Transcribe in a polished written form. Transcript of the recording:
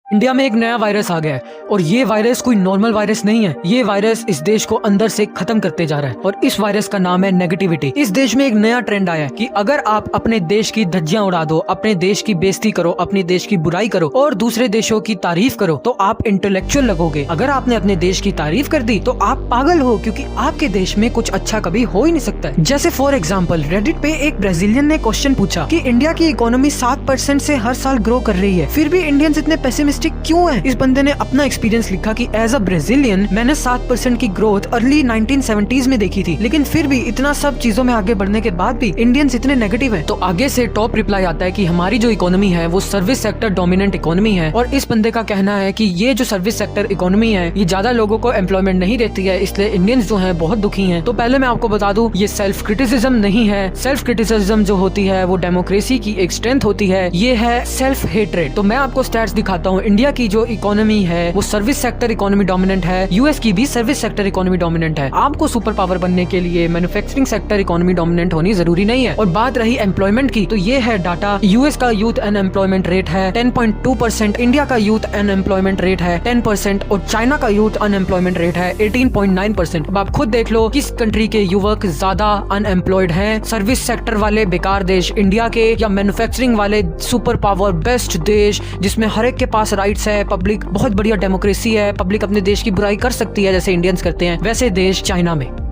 India में एक नया वायरस आ गया है और ये वायरस कोई नॉर्मल वायरस नहीं है। ये वायरस इस देश को अंदर से खत्म करते जा रहा है और इस वायरस का नाम है नेगेटिविटी। इस देश में एक नया ट्रेंड आया है कि अगर आप अपने देश की धज्जियां उड़ा दो, अपने देश की बेइज्जती करो, अपने देश की बुराई करो और दूसरे देशों की तारीफ करो तो आप इंटेलेक्चुअल लगोगे। अगर आपने अपने देश की तारीफ कर दी तो आप पागल हो, क्योंकि आपके देश में कुछ अच्छा कभी हो ही नहीं सकता है। जैसे फॉर एग्जाम्पल रेडिट पे एक ब्राजीलियन ने क्वेश्चन पूछा कि इंडिया की इकोनॉमी 7% से हर साल ग्रो कर रही है, फिर भी इंडियंस इतने पेसिमिस्टिक क्यों है। इस बंदे ने अपना एक्सपीरियंस लिखा कि एज अ ब्राजीलियन मैंने 7% की ग्रोथ अर्ली 1970s में देखी थी, लेकिन फिर भी इतना सब चीजों में आगे बढ़ने के बाद भी इंडियंस इतने नेगेटिव हैं। तो आगे से टॉप रिप्लाई आता है कि हमारी जो इकोनॉमी है वो सर्विस सेक्टर डोमिनेंट इकोनॉमी है और इस बंदे का कहना है कि ये जो सर्विस सेक्टर इकोनॉमी है ये ज्यादा लोगों को एम्प्लॉयमेंट नहीं देती है, इसलिए इंडियंस जो है बहुत दुखी है। तो पहले मैं आपको बता दूं ये सेल्फ क्रिटिसिज्म नहीं है। सेल्फ क्रिटिसिज्म जो होती है वो डेमोक्रेसी की एक स्ट्रेंथ होती है, ये है सेल्फ हेट्रेड। तो मैं आपको स्टैट्स दिखाता हूँ। इंडिया की जो इकोनॉमी है वो सर्विस सेक्टर इकोनॉमी डोमिनेंट है, यूएस की भी सर्विस सेक्टर इकोनॉमी डोमिनेंट है। आपको सुपर पावर बनने के लिए मैन्युफैक्चरिंग सेक्टर इकोनॉमी डोमिनेंट होनी जरूरी नहीं है। और बात रही एम्प्लॉयमेंट की तो ये है डाटा। यूएस का यूथ अनएम्प्लॉयमेंट रेट है 10.2%, इंडिया का यूथ अनएम्प्लॉयमेंट रेट है 10% और चाइना का यूथ अनएम्प्लॉयमेंट रेट है 18.9%। अब आप खुद देख लो किस कंट्री के युवक ज्यादा अनएम्प्लॉयड हैं, सर्विस सेक्टर वाले बेकार देश इंडिया के या मैन्युफैक्चरिंग वाले सुपर पावर बेस्ट देश जिसमें हर एक के पास राइट्स है, पब्लिक बहुत बढ़िया डेमोक्रेसी है, पब्लिक अपने देश की बुराई कर सकती है जैसे इंडियंस करते हैं, वैसे देश चाइना में।